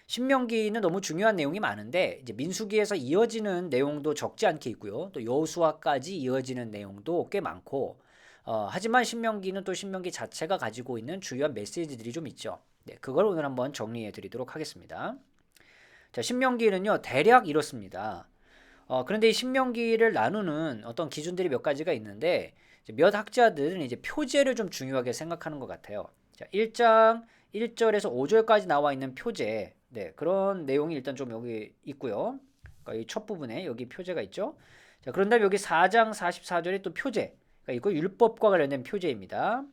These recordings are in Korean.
신명기는 너무 중요한 내용이 많은데 이제 민수기에서 이어지는 내용도 적지 않게 있고요. 또 여호수아까지 이어지는 내용도 꽤 많고 하지만 신명기는 또 신명기 자체가 가지고 있는 주요한 메시지들이 좀 있죠. 네, 그걸 오늘 한번 정리해 드리도록 하겠습니다. 자, 신명기는요, 대략 이렇습니다. 그런데 이 신명기를 나누는 어떤 기준들이 몇 가지가 있는데 이제 몇 학자들은 이제 표제를 좀 중요하게 생각하는 것 같아요. 자, 1장 1절에서 5절까지 나와 있는 표제, 네, 그런 내용이 일단 좀 여기 있고요. 그러니까 이 첫 부분에 여기 표제가 있죠. 자, 그런 다음에 여기 4장 44절에 또 표제가 있고 율법과 관련된 표제입니다.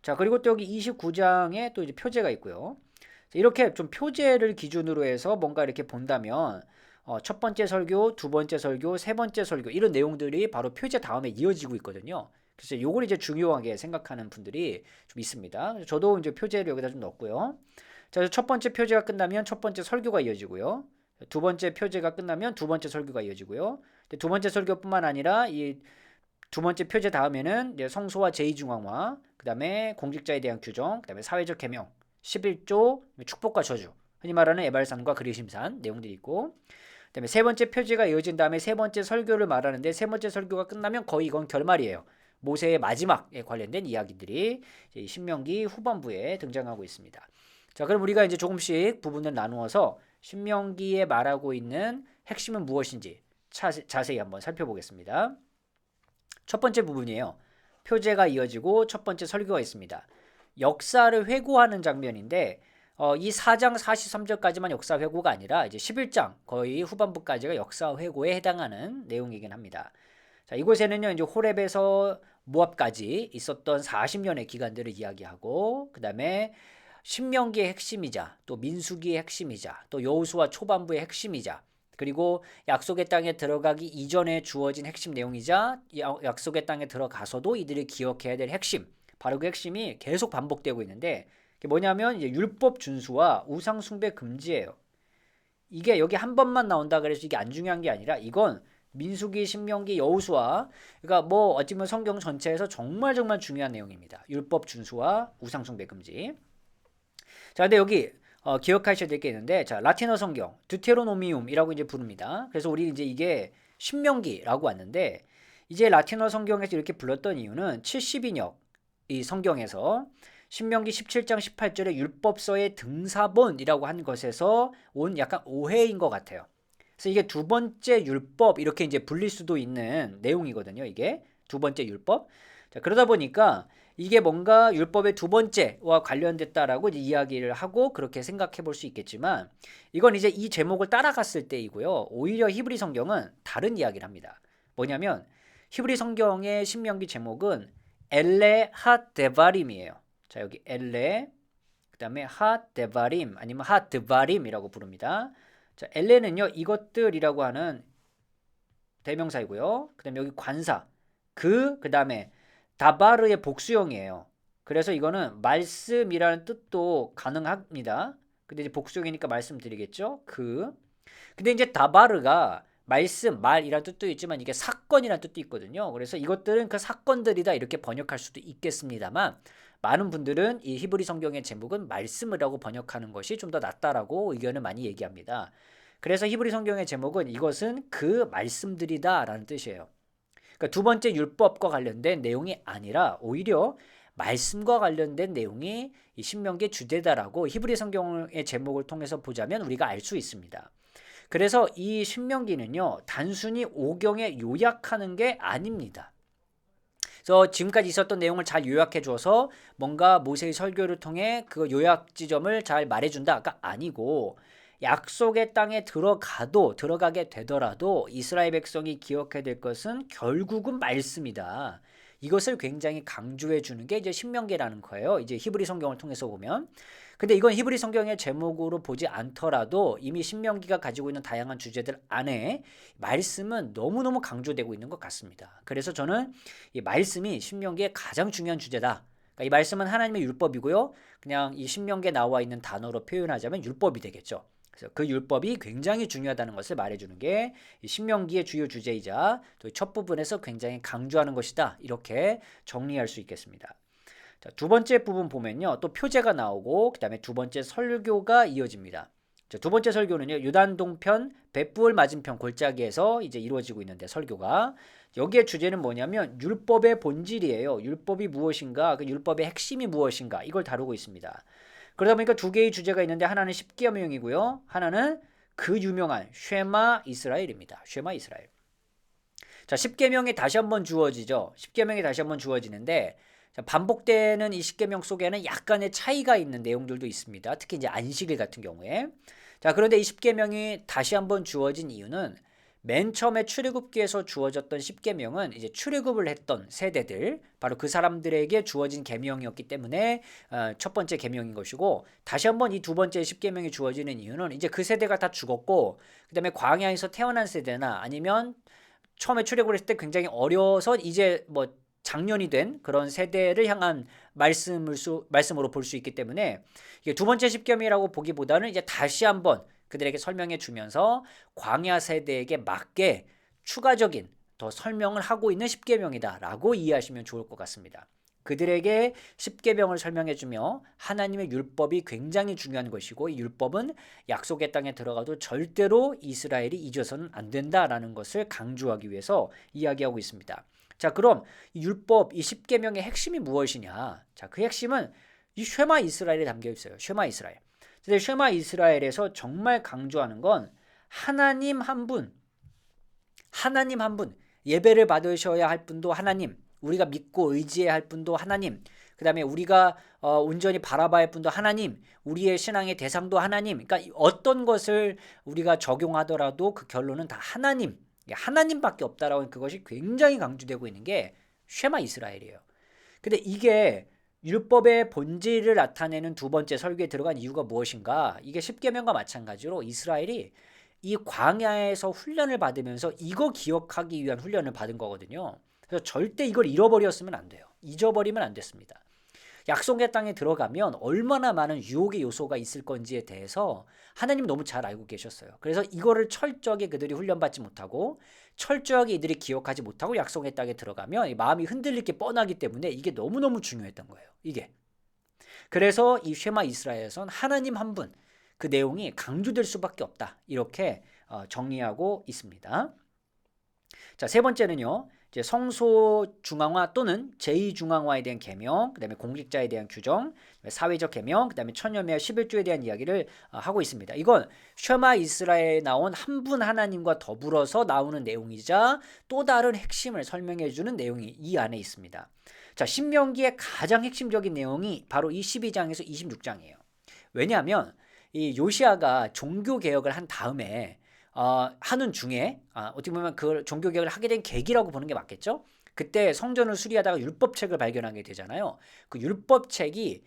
자, 그리고 또 여기 29장에 또 이제 표제가 있고요. 이렇게 좀 표제를 기준으로 해서 뭔가 이렇게 본다면 첫 번째 설교, 두 번째 설교, 세 번째 설교 이런 내용들이 바로 표제 다음에 이어지고 있거든요. 그래서 요걸 이제 중요하게 생각하는 분들이 좀 있습니다. 저도 이제 표제를 여기다 좀 넣었고요. 자, 첫 번째 표제가 끝나면 첫 번째 설교가 이어지고요. 두 번째 표제가 끝나면 두 번째 설교가 이어지고요. 두 번째 설교뿐만 아니라 이 두 번째 표제 다음에는 이제 성소와 제2중앙화, 그다음에 공직자에 대한 규정, 그다음에 사회적 계명, 11조, 축복과 저주, 흔히 말하는 에발산과 그리심산 내용들이 있고, 그다음에 세 번째 표제가 이어진 다음에 세 번째 설교를 말하는데 세 번째 설교가 끝나면 거의 이건 결말이에요. 모세의 마지막에 관련된 이야기들이 신명기 후반부에 등장하고 있습니다. 자, 그럼 우리가 이제 조금씩 부분을 나누어서 신명기에 말하고 있는 핵심은 무엇인지 자세히 한번 살펴보겠습니다. 첫 번째 부분이에요. 표제가 이어지고 첫 번째 설교가 있습니다. 역사를 회고하는 장면인데 이 4장 43절까지만 역사 회고가 아니라 이제 11장 거의 후반부까지가 역사 회고에 해당하는 내용이긴 합니다. 자, 이곳에는요 이제 호렙에서 모압까지 있었던 40년의 기간들을 이야기하고 그다음에 신명기의 핵심이자 또 민수기의 핵심이자 또 여호수아 초반부의 핵심이자 그리고 약속의 땅에 들어가기 이전에 주어진 핵심 내용이자 약속의 땅에 들어가서도 이들이 기억해야 될 핵심 바로 그 핵심이 계속 반복되고 있는데 그게 뭐냐면 이제 율법 준수와 우상 숭배 금지예요. 이게 여기 한 번만 나온다 그래서 이게 안 중요한 게 아니라 이건 민수기, 신명기, 여호수아 그러니까 뭐 어찌 보면 성경 전체에서 정말 정말 중요한 내용입니다. 율법 준수와 우상 숭배 금지. 자, 근데 여기 기억하셔야 될 게 있는데, 자, 라틴어 성경, 드테로노미움이라고 이제 부릅니다. 그래서 우리 이제 이게 신명기라고 왔는데, 이제 라틴어 성경에서 이렇게 불렀던 이유는 70인역 이 성경에서 신명기 17장 18절에 율법서의 등사본이라고 한 것에서 온 약간 오해인 것 같아요. 그래서 이게 두 번째 율법 이렇게 이제 불릴 수도 있는 내용이거든요. 이게 두 번째 율법. 자, 그러다 보니까 이게 뭔가 율법의 두 번째와 관련됐다라고 이야기를 하고 그렇게 생각해 볼 수 있겠지만 이건 이제 이 제목을 따라갔을 때이고요. 오히려 히브리 성경은 다른 이야기를 합니다. 뭐냐면 히브리 성경의 신명기 제목은 엘레 핫데바림이에요. 자, 여기 엘레 그다음에 핫데바림 아니면 핫드바림이라고 부릅니다. 자, 엘레는요 이것들이라고 하는 대명사이고요. 그다음에 여기 관사 그다음에 다바르의 복수형이에요. 그래서 이거는 말씀이라는 뜻도 가능합니다. 근데 이제 복수형이니까 말씀드리겠죠. 근데 이제 다바르가 말씀, 말이라는 뜻도 있지만 이게 사건이라는 뜻도 있거든요. 그래서 이것들은 그 사건들이다 이렇게 번역할 수도 있겠습니다만 많은 분들은 이 히브리 성경의 제목은 말씀이라고 번역하는 것이 좀 더 낫다라고 의견을 많이 얘기합니다. 그래서 히브리 성경의 제목은 이것은 그 말씀들이다라는 뜻이에요. 그러니까 두 번째 율법과 관련된 내용이 아니라 오히려 말씀과 관련된 내용이 이 신명기의 주제다라고 히브리 성경의 제목을 통해서 보자면 우리가 알 수 있습니다. 그래서 이 신명기는요 단순히 오경에 요약하는 게 아닙니다. 그래서 지금까지 있었던 내용을 잘 요약해 줘서 뭔가 모세의 설교를 통해 그 요약 지점을 잘 말해준다가 아니고 약속의 땅에 들어가게 되더라도 이스라엘 백성이 기억해야 될 것은 결국은 말씀이다. 이것을 굉장히 강조해 주는 게 이제 신명기라는 거예요. 이제 히브리 성경을 통해서 보면. 근데 이건 히브리 성경의 제목으로 보지 않더라도 이미 신명기가 가지고 있는 다양한 주제들 안에 말씀은 너무너무 강조되고 있는 것 같습니다. 그래서 저는 이 말씀이 신명기의 가장 중요한 주제다. 그러니까 이 말씀은 하나님의 율법이고요. 그냥 이 신명기에 나와 있는 단어로 표현하자면 율법이 되겠죠. 그래서 그 율법이 굉장히 중요하다는 것을 말해주는 게 신명기의 주요 주제이자 또 첫 부분에서 굉장히 강조하는 것이다. 이렇게 정리할 수 있겠습니다. 자, 두 번째 부분 보면요. 또 표제가 나오고 그다음에 두 번째 설교가 이어집니다. 자, 두 번째 설교는요. 요단 동편 벳부을 맞은편 골짜기에서 이제 이루어지고 있는데 설교가 여기에 주제는 뭐냐면 율법의 본질이에요. 율법이 무엇인가, 그 율법의 핵심이 무엇인가 이걸 다루고 있습니다. 그러다 보니까 두 개의 주제가 있는데 하나는 십계명이고요. 하나는 그 유명한 쉐마 이스라엘입니다. 쉐마 이스라엘. 자, 십계명이 다시 한번 주어지죠. 십계명이 다시 한번 주어지는데 반복되는 이 십계명 속에는 약간의 차이가 있는 내용들도 있습니다. 특히 이제 안식일 같은 경우에. 자, 그런데 이 십계명이 다시 한번 주어진 이유는 맨 처음에 출애굽기에서 주어졌던 십계명은 이제 출애굽을 했던 세대들, 바로 그 사람들에게 주어진 계명이었기 때문에 첫 번째 계명인 것이고, 다시 한번 이 두 번째 십계명이 주어지는 이유는 이제 그 세대가 다 죽었고, 그다음에 광야에서 태어난 세대나 아니면 처음에 출애굽을 했을 때 굉장히 어려서 이제 뭐 장년이 된 그런 세대를 향한 말씀으로 볼 수 있기 때문에 이게 두 번째 십계명이라고 보기보다는 이제 다시 한번 그들에게 설명해 주면서 광야 세대에게 맞게 추가적인 더 설명을 하고 있는 십계명이다라고 이해하시면 좋을 것 같습니다. 그들에게 십계명을 설명해 주며 하나님의 율법이 굉장히 중요한 것이고, 이 율법은 약속의 땅에 들어가도 절대로 이스라엘이 잊어서는 안 된다라는 것을 강조하기 위해서 이야기하고 있습니다. 자, 그럼 이 율법, 이 십계명의 핵심이 무엇이냐? 자, 그 핵심은 이 쉐마 이스라엘에 담겨 있어요. 쉐마 이스라엘. 근데 쉐마 이스라엘에서 정말 강조하는 건 하나님 한 분, 하나님 한 분, 예배를 받으셔야 할 분도 하나님, 우리가 믿고 의지해야 할 분도 하나님, 그 다음에 우리가 온전히 바라봐야 할 분도 하나님, 우리의 신앙의 대상도 하나님. 그러니까 어떤 것을 우리가 적용하더라도 그 결론은 다 하나님, 하나님밖에 없다라고 하는 그것이 굉장히 강조되고 있는 게 쉐마 이스라엘이에요. 근데 이게 율법의 본질을 나타내는 두 번째 설교에 들어간 이유가 무엇인가? 이게 십계명과 마찬가지로 이스라엘이 이 광야에서 훈련을 받으면서 이거 기억하기 위한 훈련을 받은 거거든요. 그래서 절대 이걸 잃어버렸으면 안 돼요. 잊어버리면 안 됐습니다. 약속의 땅에 들어가면 얼마나 많은 유혹의 요소가 있을 건지에 대해서 하나님 너무 잘 알고 계셨어요. 그래서 이거를 철저하게 그들이 훈련받지 못하고 철저하게 이들이 기억하지 못하고 약속의 땅에 들어가면 마음이 흔들릴 게 뻔하기 때문에 이게 너무너무 중요했던 거예요. 이게. 그래서 이 쉐마 이스라엘에선 하나님 한 분, 그 내용이 강조될 수밖에 없다. 이렇게 정리하고 있습니다. 자, 세 번째는요. 이제 성소 중앙화 또는 제2중앙화에 대한 계명, 그다음에 공직자에 대한 규정, 사회적 계명, 그다음에 천여매와 11조에 대한 이야기를 하고 있습니다. 이건 쉐마 이스라엘에 나온 한 분 하나님과 더불어서 나오는 내용이자 또 다른 핵심을 설명해 주는 내용이 이 안에 있습니다. 자, 신명기의 가장 핵심적인 내용이 바로 이 12장에서 26장이에요. 왜냐하면 이 요시아가 종교 개혁을 한 다음에 하는 중에 어떻게 보면 그 종교 개혁을 하게 된 계기라고 보는 게 맞겠죠? 그때 성전을 수리하다가 율법책을 발견하게 되잖아요. 그 율법책이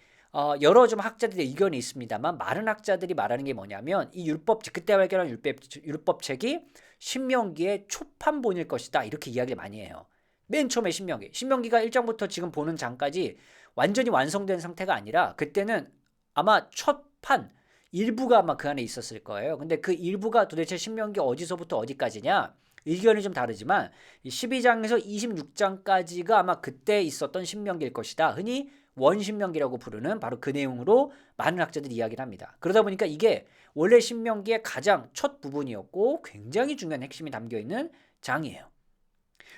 여러 좀 학자들의 의견이 있습니다만 많은 학자들이 말하는 게 뭐냐면 이 율법책, 그때 발견한 율법책이 신명기의 초판본일 것이다. 이렇게 이야기를 많이 해요. 맨 처음에 신명기가 1장부터 지금 보는 장까지 완전히 완성된 상태가 아니라 그때는 아마 첫판 일부가 아마 그 안에 있었을 거예요. 근데 그 일부가 도대체 신명기 어디서부터 어디까지냐? 의견이 좀 다르지만 12장에서 26장까지가 아마 그때 있었던 신명기일 것이다. 흔히 원신명기라고 부르는 바로 그 내용으로 많은 학자들이 이야기를 합니다. 그러다 보니까 이게 원래 신명기의 가장 첫 부분이었고 굉장히 중요한 핵심이 담겨있는 장이에요.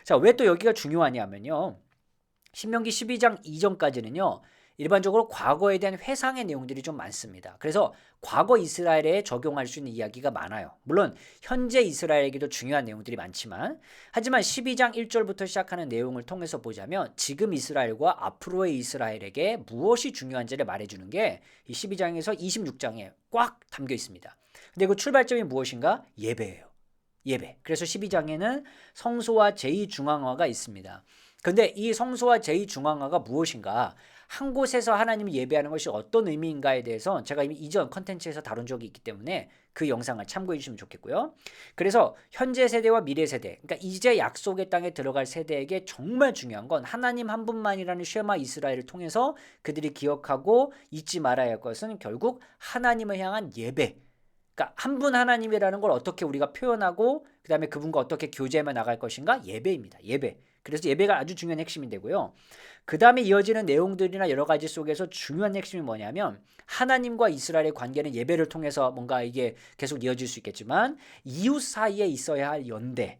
자, 왜 또 여기가 중요하냐면요. 신명기 12장 이전까지는요. 일반적으로 과거에 대한 회상의 내용들이 좀 많습니다. 그래서 과거 이스라엘에 적용할 수 있는 이야기가 많아요. 물론 현재 이스라엘에게도 중요한 내용들이 많지만, 하지만 12장 1절부터 시작하는 내용을 통해서 보자면 지금 이스라엘과 앞으로의 이스라엘에게 무엇이 중요한지를 말해주는 게 이 12장에서 26장에 꽉 담겨 있습니다. 근데 그 출발점이 무엇인가? 예배예요. 예배. 그래서 12장에는 성소와 제2중앙화가 있습니다. 근데 이 성소와 제2중앙화가 무엇인가? 한 곳에서 하나님을 예배하는 것이 어떤 의미인가에 대해서 제가 이미 이전 컨텐츠에서 다룬 적이 있기 때문에 그 영상을 참고해 주시면 좋겠고요. 그래서 현재 세대와 미래 세대, 그러니까 이제 약속의 땅에 들어갈 세대에게 정말 중요한 건 하나님 한 분만이라는 쉐마 이스라엘을 통해서 그들이 기억하고 잊지 말아야 할 것은 결국 하나님을 향한 예배. 그러니까 한 분 하나님이라는 걸 어떻게 우리가 표현하고 그다음에 그분과 어떻게 교제하며 나갈 것인가? 예배입니다. 예배. 그래서 예배가 아주 중요한 핵심이 되고요. 그 다음에 이어지는 내용들이나 여러 가지 속에서 중요한 핵심이 뭐냐면 하나님과 이스라엘의 관계는 예배를 통해서 뭔가 이게 계속 이어질 수 있겠지만 이웃 사이에 있어야 할 연대.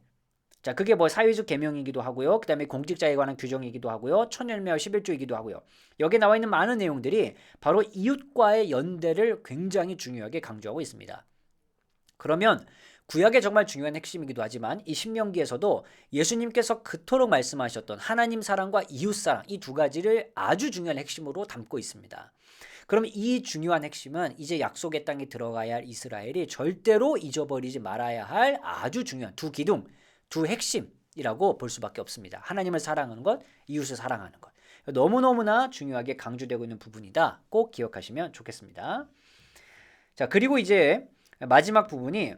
자, 그게 뭐 사회적 계명이기도 하고요. 그 다음에 공직자에 관한 규정이기도 하고요. 천열매와 11조이기도 하고요. 여기에 나와 있는 많은 내용들이 바로 이웃과의 연대를 굉장히 중요하게 강조하고 있습니다. 그러면 구약의 정말 중요한 핵심이기도 하지만 이 신명기에서도 예수님께서 그토록 말씀하셨던 하나님 사랑과 이웃 사랑 이 두 가지를 아주 중요한 핵심으로 담고 있습니다. 그럼 이 중요한 핵심은 이제 약속의 땅에 들어가야 할 이스라엘이 절대로 잊어버리지 말아야 할 아주 중요한 두 기둥, 두 핵심이라고 볼 수밖에 없습니다. 하나님을 사랑하는 것, 이웃을 사랑하는 것. 너무너무나 중요하게 강조되고 있는 부분이다. 꼭 기억하시면 좋겠습니다. 자, 그리고 이제 마지막 부분이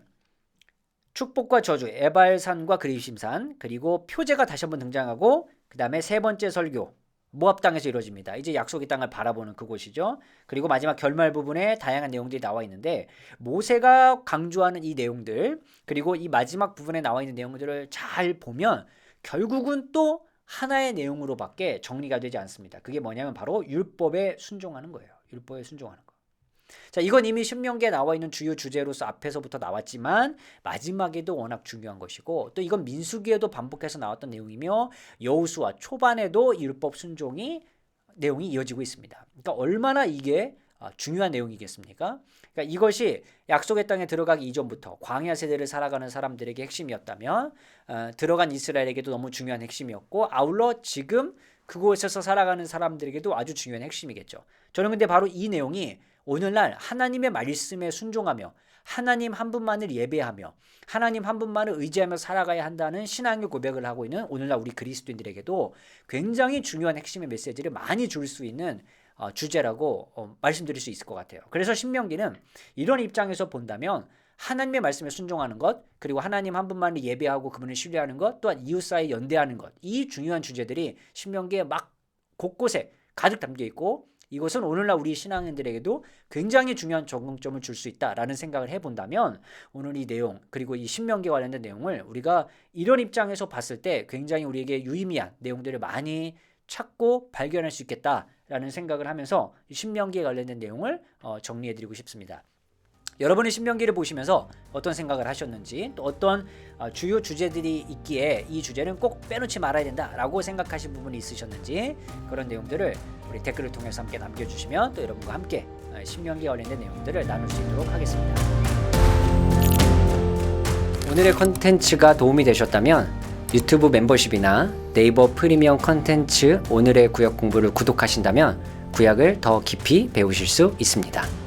축복과 저주, 에발산과 그리심산, 그리고 표제가 다시 한번 등장하고 그 다음에 세 번째 설교, 모압 땅에서 이루어집니다. 이제 약속의 땅을 바라보는 그곳이죠. 그리고 마지막 결말 부분에 다양한 내용들이 나와 있는데 모세가 강조하는 이 내용들 그리고 이 마지막 부분에 나와 있는 내용들을 잘 보면 결국은 또 하나의 내용으로밖에 정리가 되지 않습니다. 그게 뭐냐면 바로 율법에 순종하는 거예요. 율법에 순종하는 거. 자, 이건 이미 신명기에 나와 있는 주요 주제로서 앞에서부터 나왔지만 마지막에도 워낙 중요한 것이고 또 이건 민수기에도 반복해서 나왔던 내용이며 여호수아 초반에도 율법 순종이 내용이 이어지고 있습니다. 그러니까 얼마나 이게 중요한 내용이겠습니까? 그러니까 이것이 약속의 땅에 들어가기 이전부터 광야 세대를 살아가는 사람들에게 핵심이었다면 들어간 이스라엘에게도 너무 중요한 핵심이었고 아울러 지금 그곳에서 살아가는 사람들에게도 아주 중요한 핵심이겠죠. 저는 근데 바로 이 내용이 오늘날 하나님의 말씀에 순종하며 하나님 한 분만을 예배하며 하나님 한 분만을 의지하며 살아가야 한다는 신앙의 고백을 하고 있는 오늘날 우리 그리스도인들에게도 굉장히 중요한 핵심의 메시지를 많이 줄 수 있는 주제라고 말씀드릴 수 있을 것 같아요. 그래서 신명기는 이런 입장에서 본다면 하나님의 말씀에 순종하는 것 그리고 하나님 한 분만을 예배하고 그분을 신뢰하는 것 또한 이웃 사이 연대하는 것 이 중요한 주제들이 신명기에 막 곳곳에 가득 담겨 있고 이것은 오늘날 우리 신앙인들에게도 굉장히 중요한 적응점을 줄 수 있다라는 생각을 해본다면 오늘 이 내용 그리고 이 신명기에 관련된 내용을 우리가 이런 입장에서 봤을 때 굉장히 우리에게 유의미한 내용들을 많이 찾고 발견할 수 있겠다라는 생각을 하면서 신명기에 관련된 내용을 정리해드리고 싶습니다. 여러분이 신명기를 보시면서 어떤 생각을 하셨는지 또 어떤 주요 주제들이 있기에 이 주제는 꼭 빼놓지 말아야 된다라고 생각하신 부분이 있으셨는지 그런 내용들을 우리 댓글을 통해서 함께 남겨주시면 또 여러분과 함께 신명기에 관련된 내용들을 나눌 수 있도록 하겠습니다. 오늘의 컨텐츠가 도움이 되셨다면 유튜브 멤버십이나 네이버 프리미엄 컨텐츠 오늘의 구약 공부를 구독하신다면 구약을 더 깊이 배우실 수 있습니다.